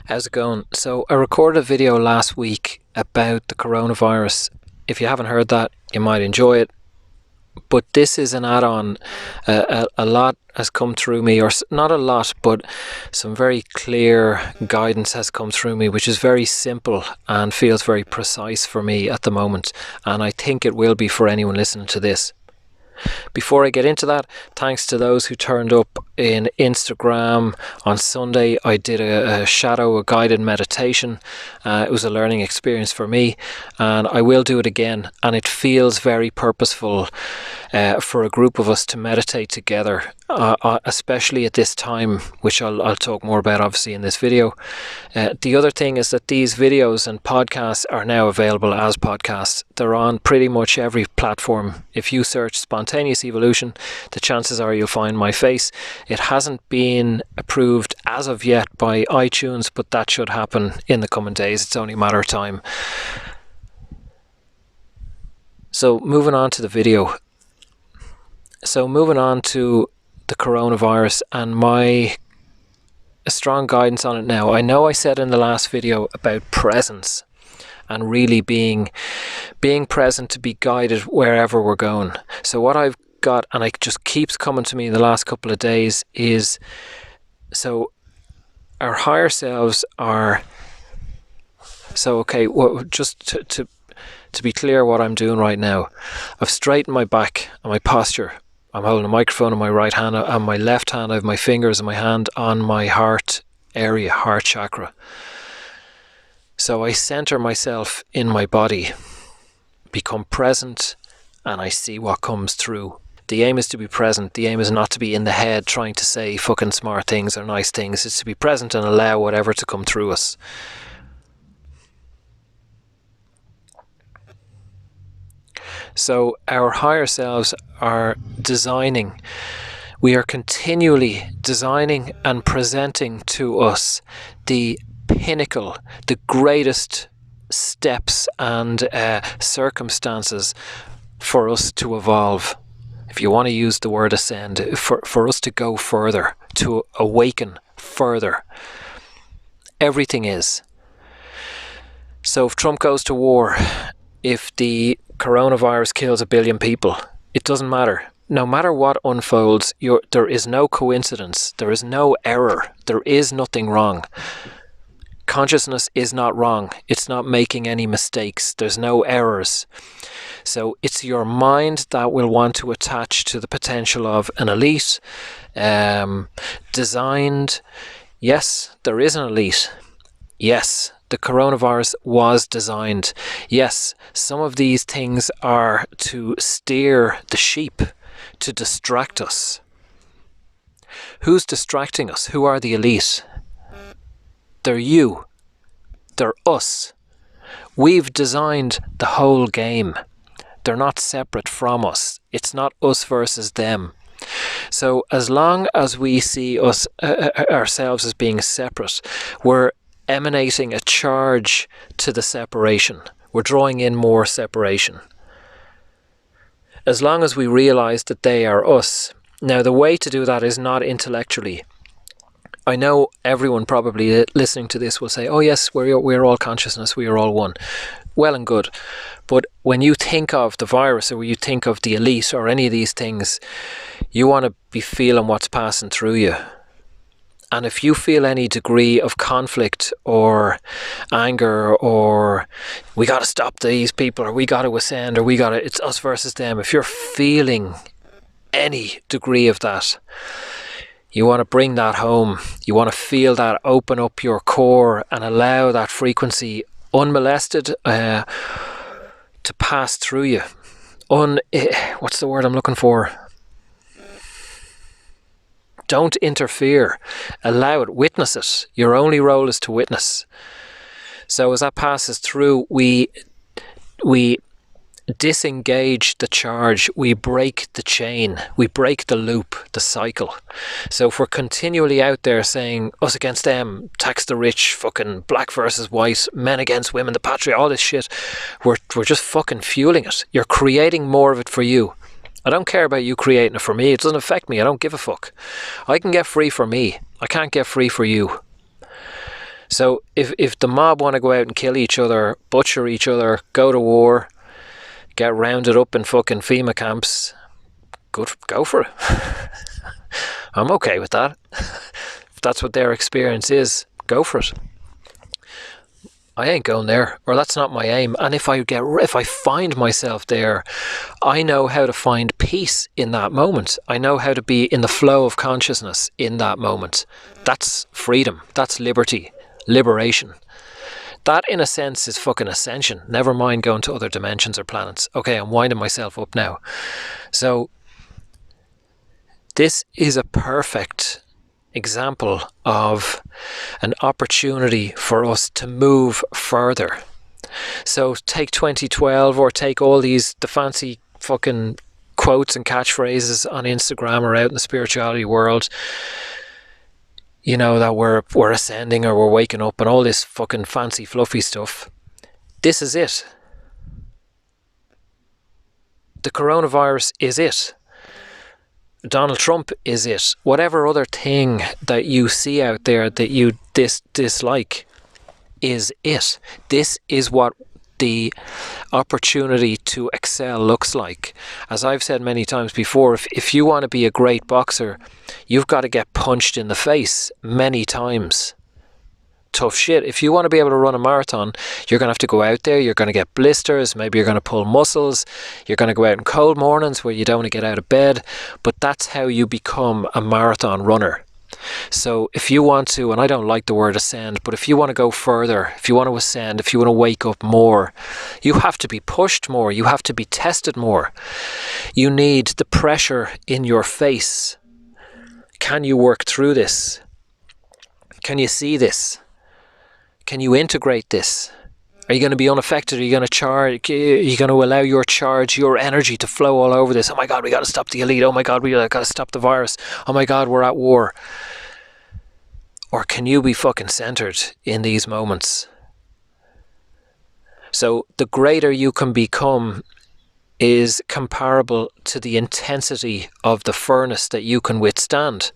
How's it going? So I recorded a video last week about the coronavirus. If you haven't heard that, you might enjoy it. But this is an add-on. A lot has come through me, or not a lot, but some very clear guidance has come through me, which is very simple and feels very precise for me at the moment. And I think it will be for anyone listening to this. Before I get into that, thanks to those who turned up in Instagram on Sunday. I did a guided meditation. It was a learning experience for me, and I will do it again. And it feels very purposeful for a group of us to meditate together, especially at this time, which I'll talk more about obviously in this video. The other thing is that these videos and podcasts are now available as podcasts. They're on pretty much every platform. If you search Spontaneous Evolution, the chances are you'll find my face. It hasn't been approved as of yet by iTunes, but that should happen in the coming days. It's only a matter of time. So moving on to the video. So moving on to the coronavirus and my strong guidance on it now. I know I said in the last video about presence and really being present to be guided wherever we're going. So what I've got, and it just keeps coming to me in the last couple of days, is so our higher selves are, so okay, well, just to be clear what I'm doing right now, I've straightened my back and my posture. I'm holding a microphone in my right hand, and my left hand I have my fingers and my hand on my heart area, heart chakra. So I center myself in my body, become present, and I see what comes through. The aim is to be present. The aim is not to be in the head trying to say fucking smart things or nice things. It's to be present and allow whatever to come through us. So our higher selves are designing. We are continually designing and presenting to us the pinnacle, the greatest steps and circumstances for us to evolve. If you want to use the word ascend, for us to go further, to awaken further. Everything is. So if Trump goes to war, if the coronavirus kills 1 billion people, it doesn't matter. No matter what unfolds, there is no coincidence. There is no error. There is nothing wrong. Consciousness is not wrong. It's not making any mistakes. There's no errors. So it's your mind that will want to attach to the potential of an elite, designed. Yes, there is an elite. Yes, the coronavirus was designed. Yes, some of these things are to steer the sheep, to distract us. Who's distracting us? Who are the elite? They're you. They're us. We've designed the whole game. They're not separate from us. It's not us versus them. So as long as we see us ourselves as being separate, we're emanating a charge to the separation. We're drawing in more separation. As long as we realize that they are us. Now, the way to do that is not intellectually. I know everyone probably listening to this will say, oh yes, we're all consciousness, we are all one. Well and good. But when you think of the virus, or you think of the elite or any of these things, you want to be feeling what's passing through you. And if you feel any degree of conflict or anger, or we got to stop these people, or we got to ascend, or it's us versus them. If you're feeling any degree of that, you want to bring that home. You want to feel that open up your core and allow that frequency unmolested to pass through you. What's the word I'm looking for? Don't interfere. Allow it. Witness it. Your only role is to witness. So as that passes through, we disengage the charge. We break the chain. We break the loop, the cycle. So if we're continually out there saying us against them, tax the rich, fucking black versus white, men against women, the patriarchy, all this shit, we're just fucking fueling it. You're creating more of it for you. I don't care about you creating it for me. It doesn't affect me. I don't give a fuck. I can get free for me. I can't get free for you. So if the mob want to go out and kill each other, butcher each other, go to war, get rounded up in fucking FEMA camps, good, go for it. I'm okay with that. If that's what their experience is, go for it. I ain't going there, or that's not my aim. And if I find myself there, I know how to find peace in that moment. I know how to be in the flow of consciousness in that moment. That's freedom. That's liberty. Liberation. That, in a sense, is fucking ascension. Never mind going to other dimensions or planets. Okay, I'm winding myself up now. So, this is a perfect example of an opportunity for us to move further. So take 2012, or take all the fancy fucking quotes and catchphrases on Instagram or out in the spirituality world, you know, that we're ascending or we're waking up and all this fucking fancy fluffy stuff. This is it. The coronavirus is it. Donald Trump is it. Whatever other thing that you see out there that you dislike is it. This is what the opportunity to excel looks like. As I've said many times before, if you want to be a great boxer, you've got to get punched in the face many times. Tough shit. If you want to be able to run a marathon, you're going to have to go out there, you're going to get blisters, maybe you're going to pull muscles, you're going to go out in cold mornings where you don't want to get out of bed, but that's how you become a marathon runner. So if you want to, and I don't like the word ascend, but if you want to go further, if you want to ascend, if you want to wake up more, you have to be pushed more, you have to be tested more. You need the pressure in your face. Can you work through this? Can you see this? Can you integrate this? Are you going to be unaffected? Are you going to charge? Are you going to allow your charge, your energy to flow all over this? Oh my God, we got to stop the elite. Oh my God, we got to stop the virus. Oh my God, we're at war. Or can you be fucking centered in these moments? So the greater you can become is comparable to the intensity of the furnace that you can withstand.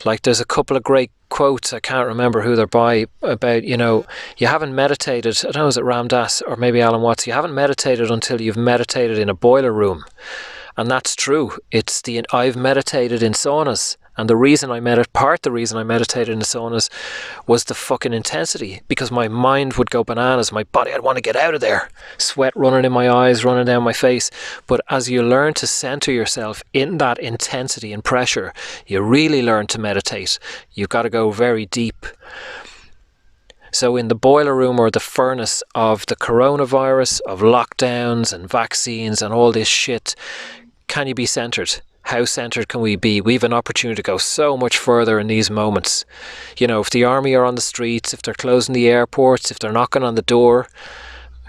Like, there's a couple of great quotes, I can't remember who they're by, about, you know, you haven't meditated, I don't know, is it Ram Dass or maybe Alan Watts, you haven't meditated until you've meditated in a boiler room. And that's true. I've meditated in saunas, and the reason I meditated in the saunas was the fucking intensity, because my mind would go bananas, my body, I'd want to get out of there, sweat running in my eyes, running down my face. But as you learn to center yourself in that intensity and pressure, you really learn to meditate. You've got to go very deep. So in the boiler room, or the furnace of the coronavirus, of lockdowns and vaccines and all this shit, can you be centered? How centered can we be? We have an opportunity to go so much further in these moments. You know, if the army are on the streets, if they're closing the airports, if they're knocking on the door,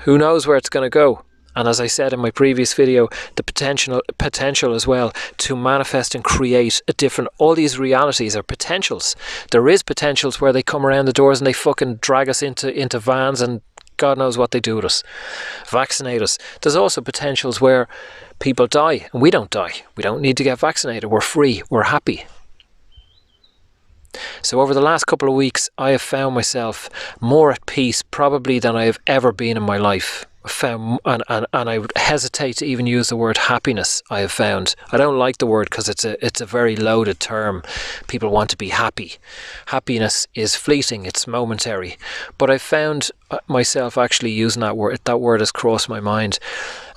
who knows where it's going to go? And as I said in my previous video, the potential as well to manifest and create a different, all these realities are potentials. There is potentials where they come around the doors and they fucking drag us into vans and God knows what they do with us. Vaccinate us. There's also potentials where people die and we don't die. We don't need to get vaccinated. We're free. We're happy. So over the last couple of weeks, I have found myself more at peace probably than I have ever been in my life. And I would hesitate to even use the word happiness. I have found, I don't like the word because it's a very loaded term. People want to be happy. Happiness is fleeting, it's momentary. But I found myself actually using that word. That word has crossed my mind.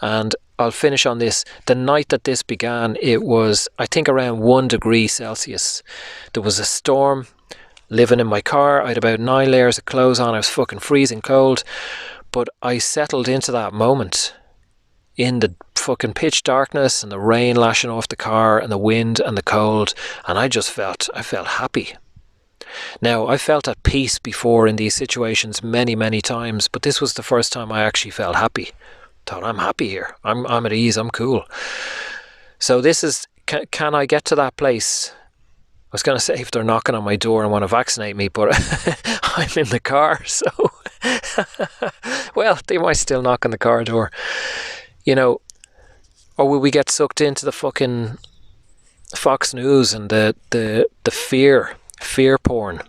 And I'll finish on this. The night that this began, it was, I think, around 1 degree Celsius. There was a storm. Living in my car, I had about 9 layers of clothes on. I was fucking freezing cold. But I settled into that moment in the fucking pitch darkness and the rain lashing off the car and the wind and the cold, and I felt happy. Now, I felt at peace before in these situations many, many times, but this was the first time I actually felt happy. Thought, I'm happy here. I'm at ease. I'm cool. So this is, can I get to that place? I was going to say if they're knocking on my door and want to vaccinate me, but I'm in the car, so well, they might still knock on the car door, you know. Or will we get sucked into the fucking Fox News and the fear porn?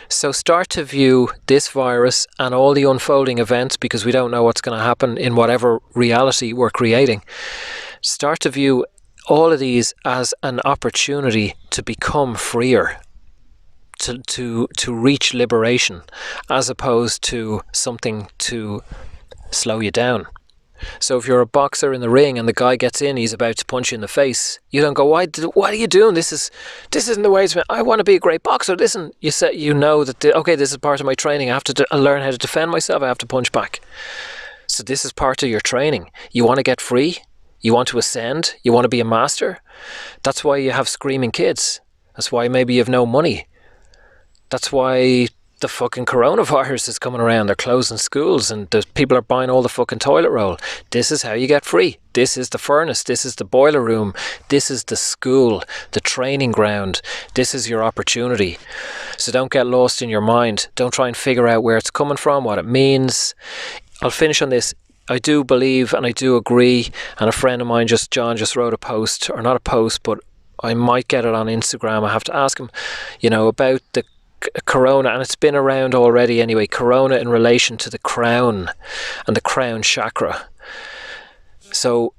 So start to view this virus and all the unfolding events, because we don't know what's going to happen in whatever reality we're creating. Start to view all of these as an opportunity to become freer, to reach liberation, as opposed to something to slow you down. So if you're a boxer in the ring and the guy gets in, he's about to punch you in the face, you don't go, what are you doing? This isn't the way I want to be a great boxer. Listen, you know that, okay, this is part of my training. I have to learn how to defend myself. I have to punch back. So this is part of your training. You want to get free? You want to ascend? You want to be a master? That's why you have screaming kids. That's why maybe you have no money. That's why the fucking coronavirus is coming around. They're closing schools and the people are buying all the fucking toilet roll. This is how you get free. This is the furnace. This is the boiler room. This is the school, the training ground. This is your opportunity. So don't get lost in your mind. Don't try and figure out where it's coming from, what it means. I'll finish on this. I do believe and I do agree, and a friend of mine, John, just wrote a post, or not a post, but I might get it on Instagram. I have to ask him, about the corona, and it's been around already anyway, corona in relation to the crown and the crown chakra. So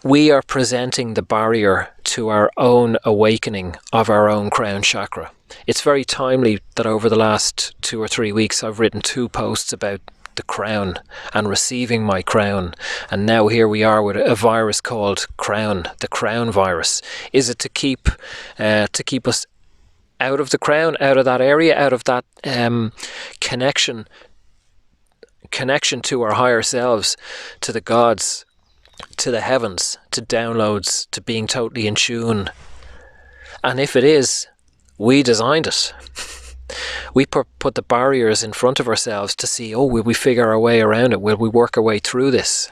we are presenting the barrier to our own awakening of our own crown chakra. It's very timely that over the last 2 or 3 weeks I've written 2 posts about the crown and receiving my crown, and now here we are with a virus called crown, the crown virus. Is it to keep us out of the crown, out of that area, out of that connection to our higher selves, to the gods, to the heavens, to downloads, to being totally in tune? And if it is, we designed it. We put the barriers in front of ourselves to see, will we figure our way around it? Will we work our way through this?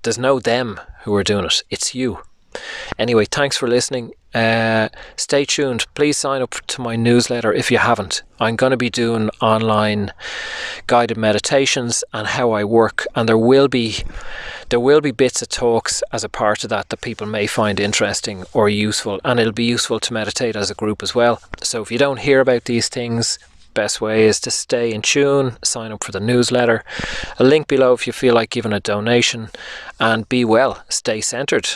There's no them who are doing it. It's you. Anyway, thanks for listening. Stay tuned. Please sign up to my newsletter if you haven't. I'm going to be doing online guided meditations and how I work, and there will be bits of talks as a part of that people may find interesting or useful, and it'll be useful to meditate as a group as well. So if you don't hear about these things, best way is to stay in tune, sign up for the newsletter. A link below if you feel like giving a donation, and be well, stay centered.